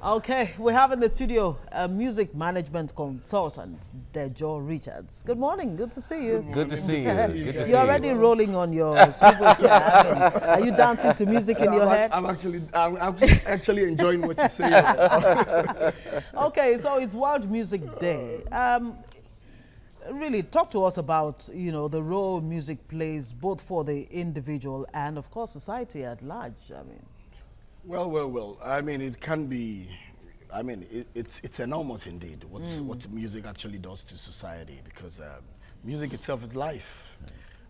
Okay, we have in the studio a music management consultant, Dejo Richards. Good morning, good to see you. Good to see you. Good to see You're already rolling on your swivel chair. I mean, are you dancing to music in your head? I'm actually enjoying what you say. Okay, so it's World Music Day. Really, talk to us about, the role music plays both for the individual and, of course, society at large. I mean. Well. I mean, it can be. I mean, it's enormous indeed. What music actually does to society, because music itself is life,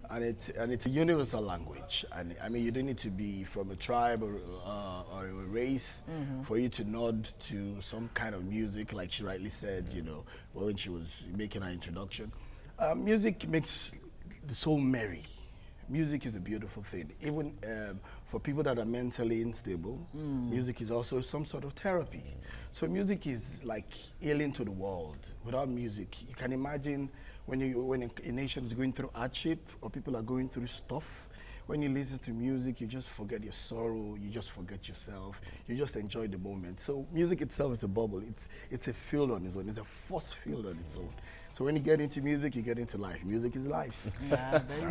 and it's a universal language. And I mean, you don't need to be from a tribe or a race for you to nod to some kind of music, like she rightly said. When she was making her introduction, music makes the soul merry. Music is a beautiful thing. Even for people that are mentally unstable, music is also some sort of therapy. So music is like healing to the world. Without music, you can imagine when a nation is going through hardship or people are going through stuff. When you listen to music, you just forget your sorrow, you just forget yourself, you just enjoy the moment. So music itself is a bubble. It's a field on its own. It's a force field on its own. So when you get into music, you get into life. Music is life.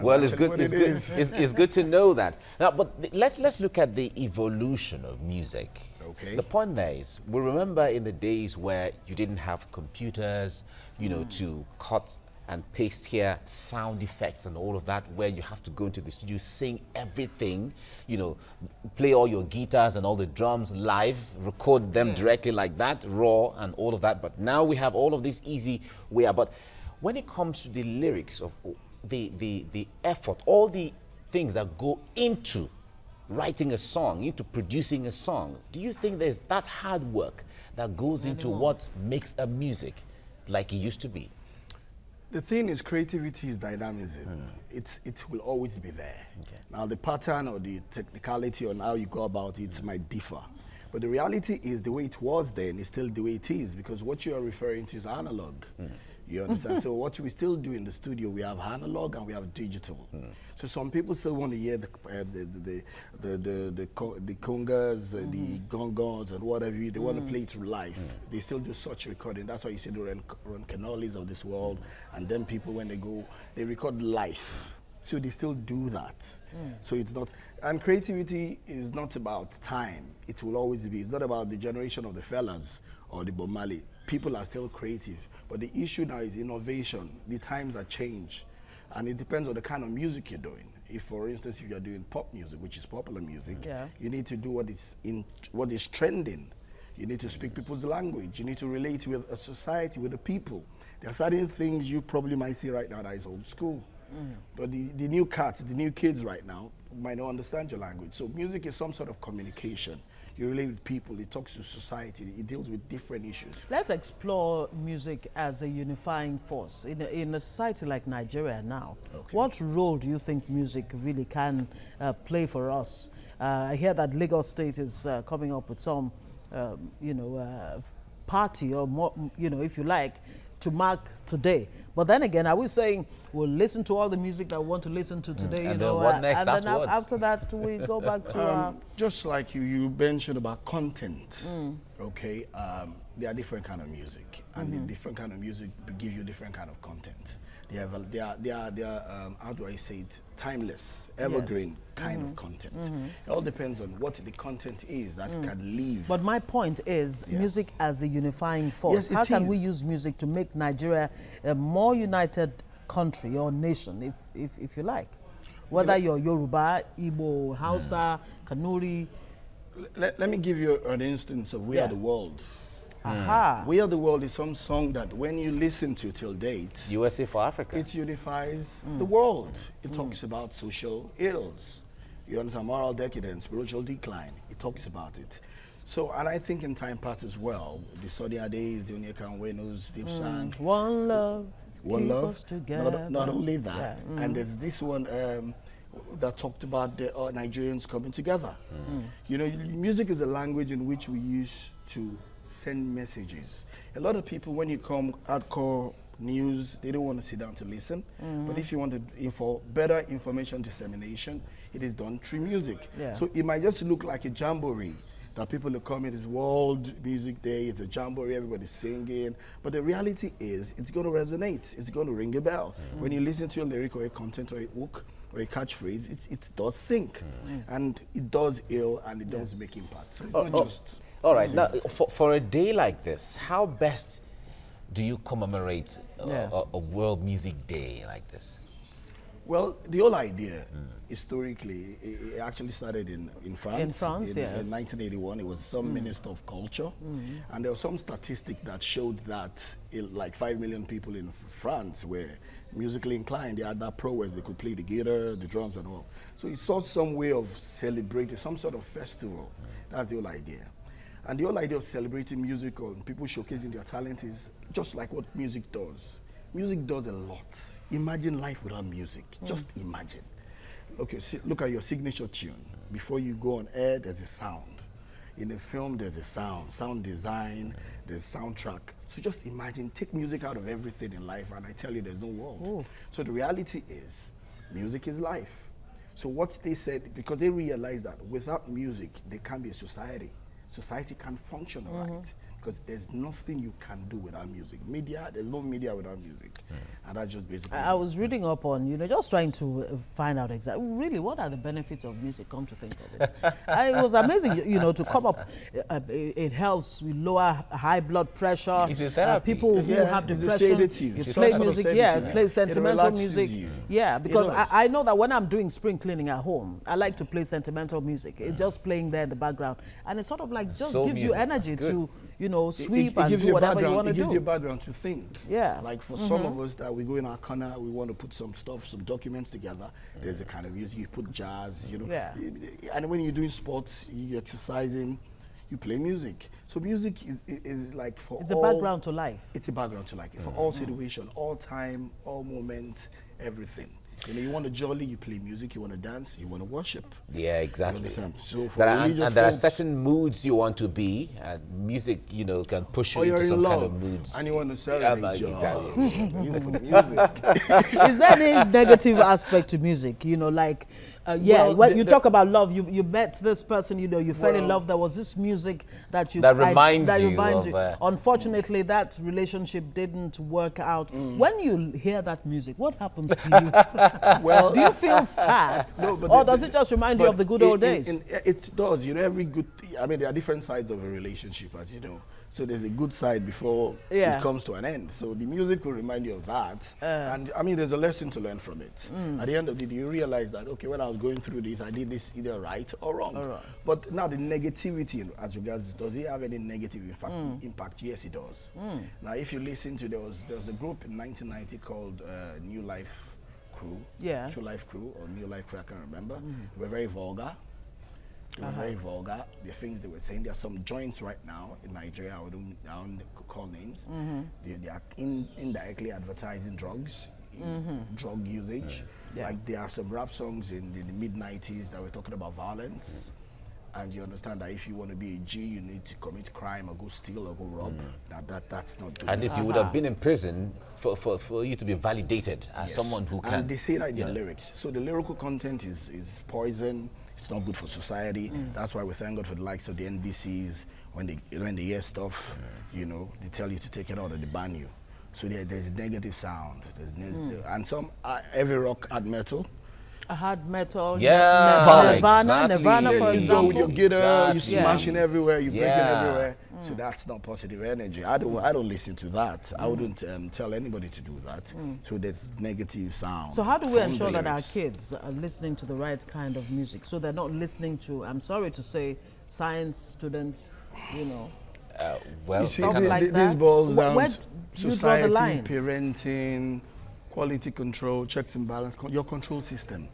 Well, it's good. It's good to know that. Now, but let's look at the evolution of music. Okay. The point there is, we remember in the days where you didn't have computers, to cut and paste here, sound effects and all of that, where you have to go into the studio, sing everything, play all your guitars and all the drums live, record them directly like that, raw and all of that. But now we have all of this easy way. But when it comes to the lyrics of the effort, all the things that go into writing a song, into producing a song, do you think there's that hard work that goes into what makes a music like it used to be? The thing is, creativity is dynamism. It will always be there. Okay. Now, the pattern or the technicality on how you go about it might differ. But the reality is the way it was then is still the way it is, because what you are referring to is analog. You understand? So what we still do in the studio, we have analog and we have digital. So some people still want to hear the congas, the gongons and whatever. They want to play it live. They still do such recording. That's why you see the Ron Canolis of this world. And then people, when they go, they record live. So they still do that. So it's not, and creativity is not about time. It will always be. It's not about the generation of the fellas or the Bob Marley. People are still creative. But the issue now is innovation. The times are changed. And it depends on the kind of music you're doing. If, for instance, if you're doing pop music, which is popular music, you need to do what is trending. You need to speak people's language. You need to relate with a society, with the people. There are certain things you probably might see right now that is old school. But the new cats, the new kids right now might not understand your language. So music is some sort of communication. You relate with people, it talks to society, it deals with different issues. Let's explore music as a unifying force. In a society like Nigeria now, what role do you think music really can play for us? I hear that Lagos State is coming up with some, party or more, if you like, to mark today. But then again, are we saying we'll listen to all the music that we want to listen to today? And then what next and afterwards? then after that, we go back to just like you mentioned about content. Okay, there are different kind of music, and the different kind of music give you different kind of content. They are how do I say it, timeless, evergreen kind of content. It all depends on what the content is that can live. But my point is music as a unifying force. Yes, How can we use music to make Nigeria a more united country or nation, if you like? Whether you're Yoruba, Igbo, Hausa, Kanuri. Let me give you an instance of We Are the World. We Are the World is some song that when you listen to till date, USA for Africa, it unifies the world. It talks about social ills. You understand, moral decadence, spiritual decline. It talks about it. So, and I think in time past as well, the Sonia days, the Onyeka Nwenos, they've sang One Love, One Love. Us together. Not only that, and there's this one that talked about the Nigerians coming together. Music is a language in which we use to send messages. A lot of people, when you come hardcore news, they don't want to sit down to listen. But if you want to better information dissemination, it is done through music. So it might just look like a jamboree that people are coming, it's World Music Day, it's a jamboree, everybody's singing. But the reality is, it's going to resonate, it's going to ring a bell. When you listen to a lyric or a content or a hook or a catchphrase, it does sync. And it does ill and it does make impact. So it's not just... All right, now, for a day like this, how best do you commemorate a World Music Day like this? Well, the whole idea, historically, it actually started in France. In France, in 1981, it was some minister of culture. And there was some statistic that showed that like 5 million people in France were musically inclined. They had that prowess. They could play the guitar, the drums and all. So he saw some way of celebrating, some sort of festival. That's the whole idea. And the whole idea of celebrating music or people showcasing their talent is just like what music does. Music does a lot. Imagine life without music. Just imagine. Okay, look at your signature tune. Before you go on air, there's a sound. In a film, there's a sound design, there's soundtrack. So just imagine, take music out of everything in life, and I tell you, there's no world. Ooh. So the reality is, music is life. So what they said, because they realized that without music, there can't be a society. Society can't function right. Because there's nothing you can do without music. Media, there's no media without music. And that's just basically... I was reading up on, just trying to find out exactly, really, what are the benefits of music, come to think of it. It was amazing, to come up. It helps with lower high blood pressure. It's a therapy. People who have depression, you play music, play sentimental music. Yeah, because I know that when I'm doing spring cleaning at home, I like to play sentimental music. It's just playing there in the background. And it sort of like just gives you energy to... sweep and do whatever you want to do. It gives you a background to think. Yeah. Like for some of us that we go in our corner, we want to put some stuff, some documents together. There's a kind of music, you put jazz, Yeah. And when you're doing sports, you're exercising, you play music. So music is like for all... It's a background to life. It's a background to life. For all situation, all time, all moment, everything. You want to jolly, you play music. You want to dance, you want to worship. Yeah, exactly. So for there are certain moods you want to be, and music, can push you into some kind of moods. And you want to celebrate you put music. Is there any negative aspect to music? When you talk about love, you met this person, you fell in love. There was this music that reminds you. Unfortunately, that relationship didn't work out. When you hear that music, what happens to you? Well, do you feel sad, or does it just remind you of the good old days? It does. Every good. There are different sides of a relationship, as you know. So there's a good side before it comes to an end. So the music will remind you of that. And there's a lesson to learn from it. At the end of the day, you realize that, okay, when I was going through this, I did this either right or wrong. But now the negativity, as regards, does it have any negative impact? Yes, it does. Now, if you listen to, there was a group in 1990 called New Life Crew. Yeah. True Life Crew or New Life Crew, I can't remember. They were very vulgar. They were very vulgar. The things they were saying. There are some joints right now in Nigeria. I don't call names. They are indirectly advertising drugs, drug usage. Like there are some rap songs in the mid-90s that were talking about violence. And you understand that if you want to be a G, you need to commit crime or go steal or go rob. That's not good. At least you would have been in prison for you to be validated as someone who can. And they say that in their lyrics. So the lyrical content is poison. It's not good for society. That's why we thank God for the likes of the NBCs. When they hear stuff, they tell you to take it out or they ban you. So there's negative sound. And every rock had metal. A hard metal, Nirvana, for example. You go with your guitar, you're smashing everywhere, you're breaking everywhere. So that's not positive energy. I don't listen to that. I wouldn't tell anybody to do that. So there's negative sound. So how do we ensure that our kids are listening to the right kind of music? So they're not listening to, I'm sorry to say, science students, well, this boils down to society, parenting, quality control, checks and balance, your control system.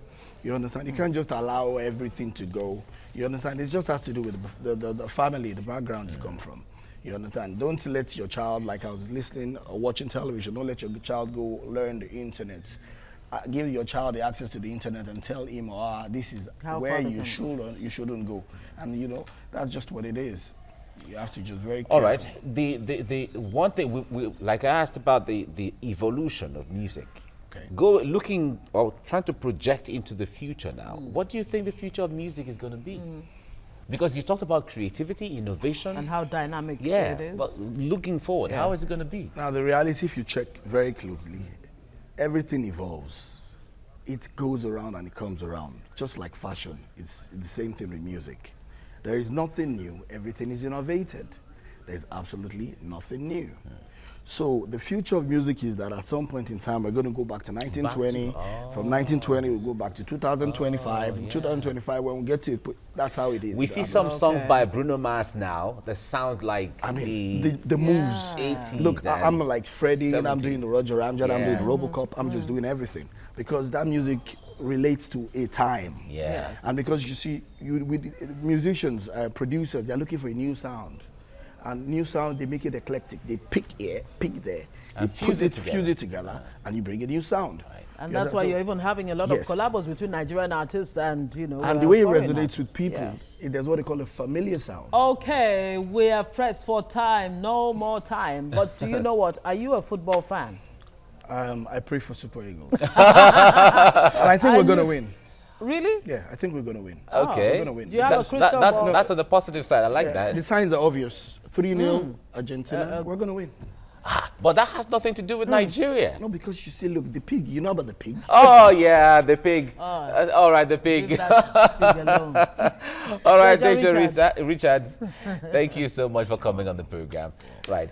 You understand? You can't just allow everything to go. You understand? It just has to do with the family, the background you come from. You understand? Don't let your child, like I was listening or watching television, don't let your child go learn the internet. Give your child the access to the internet and tell him or her, this is where you should or you shouldn't go. And that's just what it is. You have to just very careful. All right. The one thing, like I asked about the evolution of music. Looking or trying to project into the future now. What do you think the future of music is going to be? Because you talked about creativity, innovation. And how dynamic it Yeah, is. but looking forward, how is it going to be? Now, the reality, if you check very closely, everything evolves. It goes around and it comes around, just like fashion. It's the same thing with music. There is nothing new. Everything is innovated. There's absolutely nothing new. So the future of music is that at some point in time, we're going to go back to 1920. From 1920, we'll go back to 2025. From 2025, when we get to it, that's how it is. We see some songs by Bruno Mars now that sound like the moves. 80s. Look, I'm like Freddie, 70s. and I'm doing the Roger Ramjet, I'm doing Robocop, I'm just doing everything. Because that music relates to a time. Yes. And because you see, with musicians, producers, they're looking for a new sound. And new sound, they make it eclectic. They pick here, pick there, And they fuse it together, and you bring a new sound. Right. And that's why you're even having a lot of collabos between Nigerian artists and, you know, and the way it foreign resonates artists. with people, there's what they call a familiar sound. Okay, we are pressed for time, no more time. But do you know what? Are you a football fan? I pray for Super Eagles. And I think we're going to win. Really? Yeah, I think we're going to win. Okay. We're going to win. Do you have a crystal ball? That's on the positive side. I like that. The signs are obvious. 3-0 Argentina. We're going to win. But that has nothing to do with Nigeria. No, because you see, look, the pig. You know about the pig? Oh, yeah, the pig. All right, the pig. Leave that pig alone. All right, Deja Deja Richards. Thank you so much for coming on the program. Right.